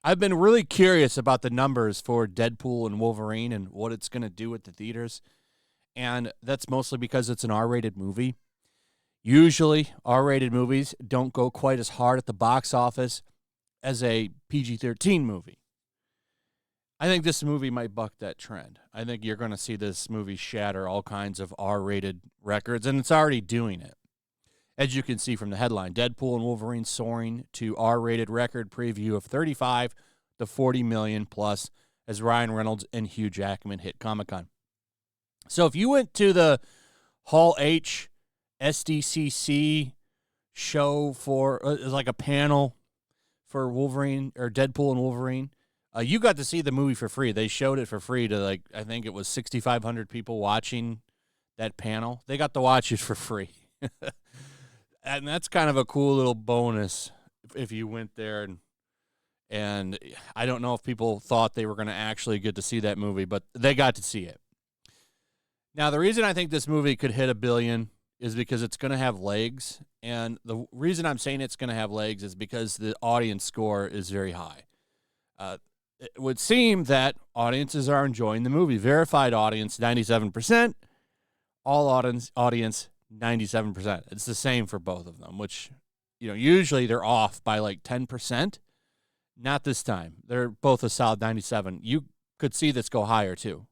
I've been really curious about the numbers for Deadpool and Wolverine and what it's going to do at the theaters. And that's mostly because it's an R-rated movie. Usually, R-rated movies don't go quite as hard at the box office as a PG-13 movie. I think this movie might buck that trend. I think you're going to see this movie shatter all kinds of R-rated records, and it's already doing it. As you can see from the headline, Deadpool and Wolverine soaring to R-rated record preview of 35 to 40 million plus as Ryan Reynolds and Hugh Jackman hit Comic-Con. So if you went to the Hall H SDCC show for like a panel for Wolverine or Deadpool and Wolverine, you got to see the movie for free. They showed it for free to I think it was 6,500 people watching that panel. They got to watch it for free. And that's kind of a cool little bonus if you went there. And I don't know if people thought they were going to actually get to see that movie, but they got to see it. Now, the reason I think this movie could hit $1 billion is because it's going to have legs. And the reason I'm saying it's going to have legs is because the audience score is very high. It would seem that audiences are enjoying the movie. Verified audience, 97%. All audience, 97%. It's the same for both of them, which, usually they're off by like 10%. Not this time. They're both a solid 97. You could see this go higher too.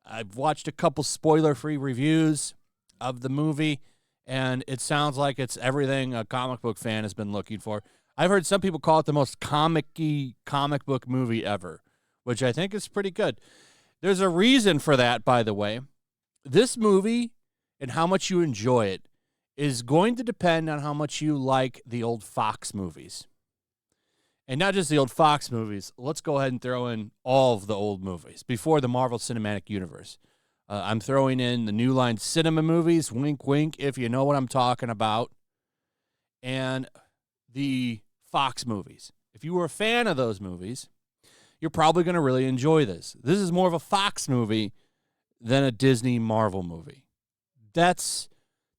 I've watched a couple spoiler-free reviews of the movie, and it sounds like it's everything a comic book fan has been looking for. I've heard some people call it the most comic-y comic book movie ever, which I think is pretty good. There's a reason for that, by the way. This movie and how much you enjoy it is going to depend on how much you like the old Fox movies. And not just the old Fox movies. Let's go ahead and throw in all of the old movies before the Marvel Cinematic Universe. I'm throwing in the New Line Cinema movies, wink, wink, if you know what I'm talking about, and the Fox movies. If you were a fan of those movies, you're probably going to really enjoy this. This is more of a Fox movie than a Disney Marvel movie. That's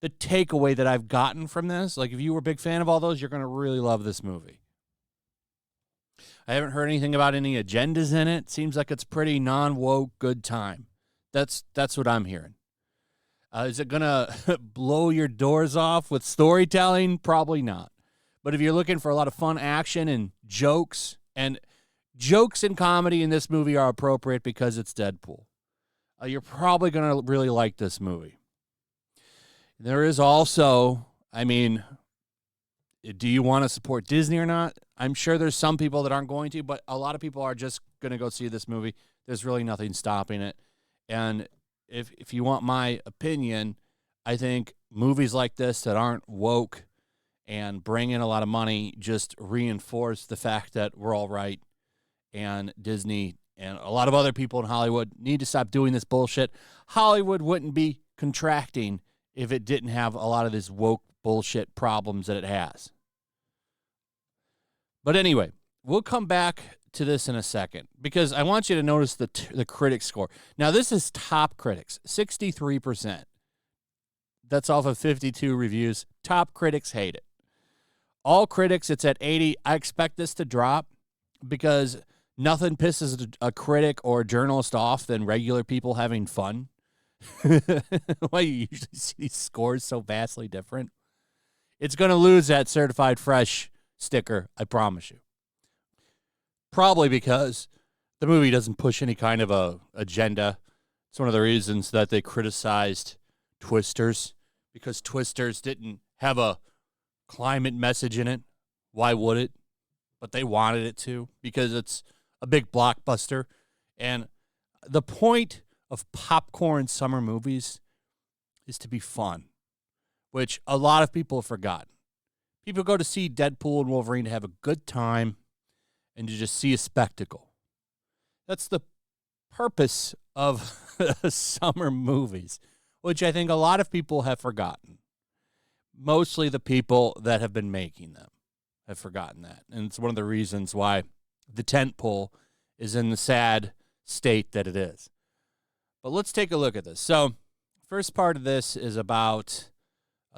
the takeaway that I've gotten from this. Like, if you were a big fan of all those, you're going to really love this movie. I haven't heard anything about any agendas in it. Seems like it's pretty non-woke, good time. That's what I'm hearing. Is it going to blow your doors off with storytelling? Probably not. But if you're looking for a lot of fun action and jokes and comedy in this movie are appropriate because it's Deadpool, you're probably going to really like this movie. There is also, do you want to support Disney or not? I'm sure there's some people that aren't going to, but a lot of people are just going to go see this movie. There's really nothing stopping it. And if you want my opinion, I think movies like this that aren't woke and bring in a lot of money just reinforce the fact that we're all right. And Disney and a lot of other people in Hollywood need to stop doing this bullshit. Hollywood wouldn't be contracting if it didn't have a lot of this woke bullshit problems that it has. But anyway, we'll come back to this in a second because I want you to notice the critic score. Now, this is top critics, 63%. That's off of 52 reviews. Top critics hate it. All critics, it's at 80. I expect this to drop because nothing pisses a critic or a journalist off than regular people having fun. Why you usually see these scores so vastly different? It's going to lose that certified fresh sticker, I promise you. Probably because the movie doesn't push any kind of a agenda. It's one of the reasons that they criticized Twisters, because Twisters didn't have a climate message in it. Why would it? But they wanted it to because it's a big blockbuster. And the point of popcorn summer movies is to be fun, which a lot of people have forgotten. People go to see Deadpool and Wolverine to have a good time and to just see a spectacle. That's the purpose of summer movies, which I think a lot of people have forgotten. Mostly the people that have been making them have forgotten that. And it's one of the reasons why the tentpole is in the sad state that it is. But let's take a look at this. So First part of this is about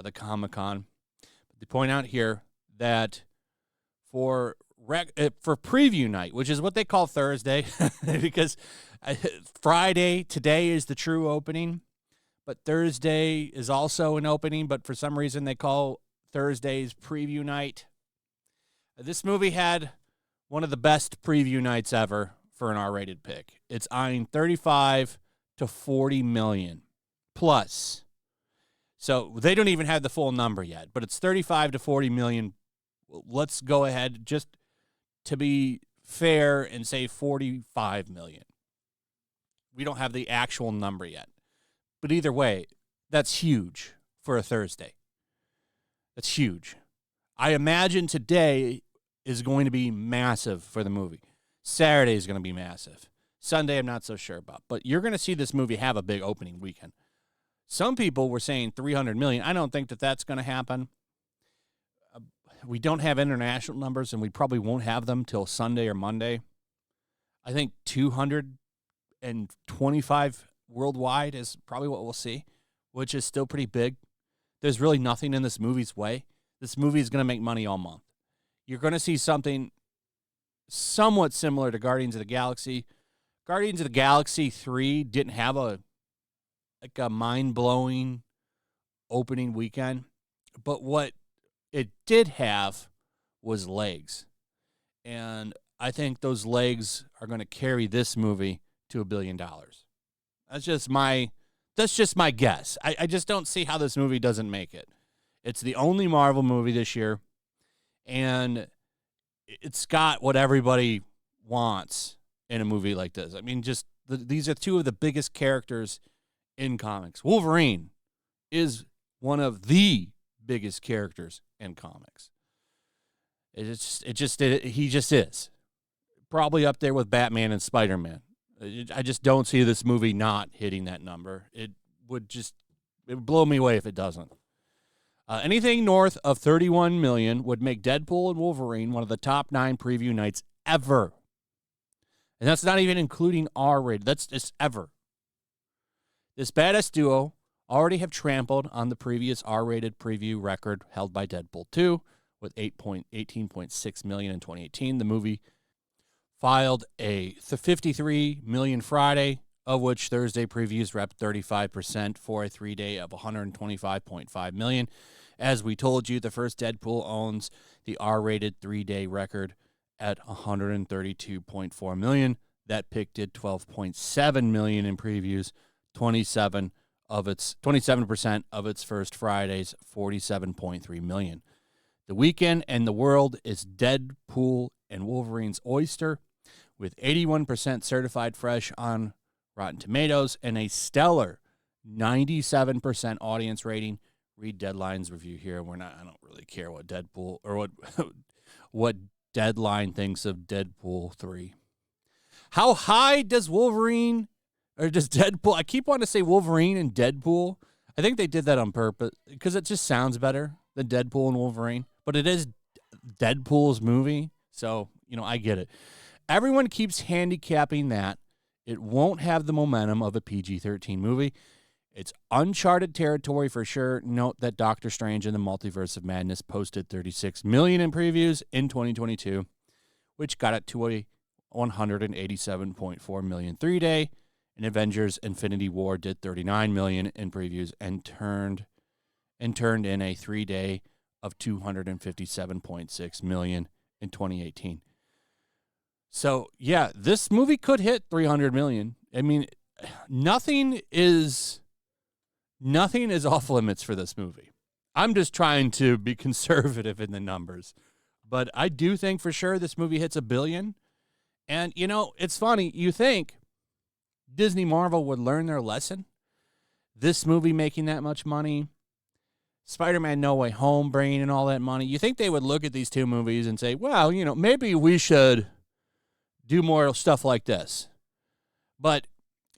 the Comic-Con. They point out here that for preview night, which is what they call Thursday, because Friday, today is the true opening, but Thursday is also an opening, but for some reason they call Thursdays preview night. This movie had one of the best preview nights ever for an R-rated pick. It's eyeing 35 to 40 million plus. So they don't even have the full number yet, but it's 35 to 40 million. Let's go ahead just to be fair and say 45 million. We don't have the actual number yet. But either way, that's huge for a Thursday. That's huge. I imagine today is going to be massive for the movie. Saturday is going to be massive. Sunday, I'm not so sure about. But you're going to see this movie have a big opening weekend. Some people were saying 300 million. I don't think that that's going to happen. We don't have international numbers, and we probably won't have them till Sunday or Monday. I think 225 worldwide is probably what we'll see, which is still pretty big. There's really nothing in this movie's way. This movie is going to make money all month. You're going to see something somewhat similar to Guardians of the Galaxy. Guardians of the Galaxy 3 didn't have a mind-blowing opening weekend, but what it did have was legs. And I think those legs are going to carry this movie to $1 billion. That's just my guess. I just don't see how this movie doesn't make it. It's the only Marvel movie this year, and it's got what everybody wants in a movie like this. I mean, these are two of the biggest characters in comics. Wolverine is one of the biggest characters in comics. He just is. Probably up there with Batman and Spider-Man. I just don't see this movie not hitting that number. It would blow me away if it doesn't. Anything north of 31 million would make Deadpool and Wolverine one of the top 9 preview nights ever. And that's not even including R-rated. That's just ever. This badass duo already have trampled on the previous R-rated preview record held by Deadpool 2 with 18.6 million in 2018. The movie filed a 53 million Friday, of which Thursday previews rep 35% for a 3-day of 125.5 million. As we told you, the first Deadpool owns the R-rated 3-day record at 132.4 million. That pick did 12.7 million in previews, 27% of its first Friday's 47.3 million. The weekend and the world is Deadpool and Wolverine's oyster, with 81% certified fresh on Rotten Tomatoes and a stellar 97% audience rating. Read Deadline's review here. I don't really care what Deadpool or what Deadline thinks of Deadpool 3. How high does Wolverine or does Deadpool? I keep wanting to say Wolverine and Deadpool. I think they did that on purpose because it just sounds better than Deadpool and Wolverine. But it is Deadpool's movie, so I get it. Everyone keeps handicapping that it won't have the momentum of a PG-13 movie. It's uncharted territory for sure. Note that Doctor Strange in the Multiverse of Madness posted 36 million in previews in 2022, which got it to a 187.4 million 3-day, and Avengers Infinity War did 39 million in previews and turned in a 3-day of 257.6 million in 2018. So, yeah, this movie could hit 300 million. I mean, nothing is off limits for this movie. I'm just trying to be conservative in the numbers. But I do think for sure this movie hits $1 billion. And, it's funny. You think Disney Marvel would learn their lesson? This movie making that much money, Spider-Man No Way Home bringing in all that money. You think they would look at these two movies and say, well, maybe we should do more stuff like this. But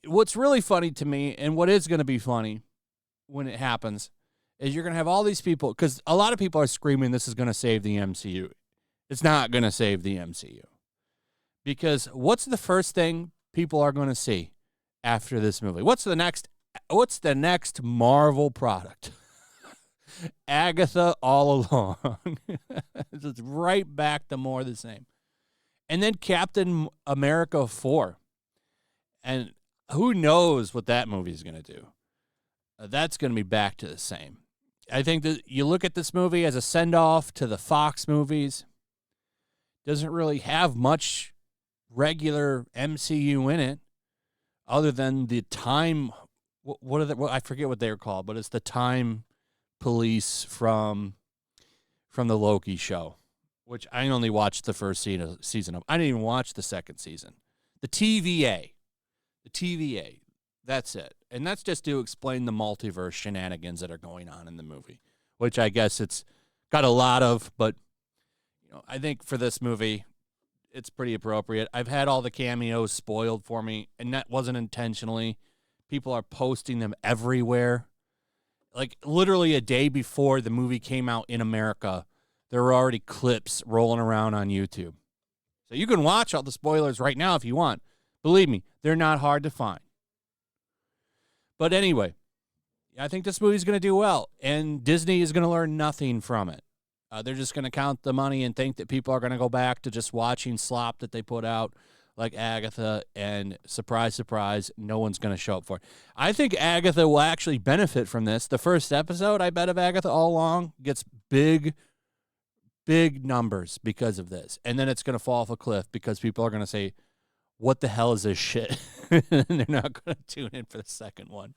what's really funny to me, and what is going to be funny when it happens, is you're going to have all these people, because a lot of people are screaming this is going to save the MCU. It's not going to save the MCU. Because what's the first thing people are going to see after this movie? What's the next What's the next Marvel product? Agatha all along. It's right back to more of the same. And then Captain America 4. And who knows what that movie is going to do. That's going to be back to the same. I think that you look at this movie as a send-off to the Fox movies. Doesn't really have much regular MCU in it other than the time. What are I forget what they were called, but it's the time police from the Loki show, which I only watched the first season of. I didn't even watch the second season. The TVA. That's it. And that's just to explain the multiverse shenanigans that are going on in the movie, which I guess it's got a lot of, but I think for this movie, it's pretty appropriate. I've had all the cameos spoiled for me, and that wasn't intentionally. People are posting them everywhere. Like literally a day before the movie came out in America, there were already clips rolling around on YouTube. So you can watch all the spoilers right now if you want. Believe me, they're not hard to find. But anyway, I think this movie's going to do well, and Disney is going to learn nothing from it. They're just going to count the money and think that people are going to go back to just watching slop that they put out like Agatha, and surprise, surprise, no one's going to show up for it. I think Agatha will actually benefit from this. The first episode, I bet, of Agatha all along gets big numbers because of this. And then it's going to fall off a cliff because people are going to say, what the hell is this shit? And they're not going to tune in for the second one.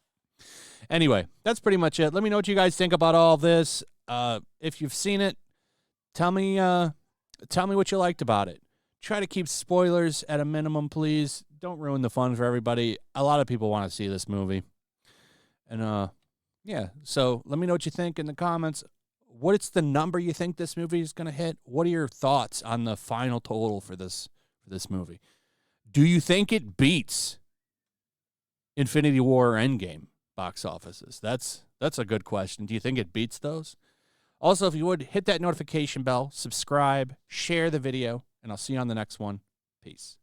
Anyway, that's pretty much it. Let me know what you guys think about all this. If you've seen it, tell me what you liked about it. Try to keep spoilers at a minimum, please. Don't ruin the fun for everybody. A lot of people want to see this movie. And, yeah, so let me know what you think in the comments. What's the number you think this movie is going to hit? What are your thoughts on the final total for this movie? Do you think it beats Infinity War or Endgame box offices? That's a good question. Do you think it beats those? Also, if you would, hit that notification bell, subscribe, share the video, and I'll see you on the next one. Peace.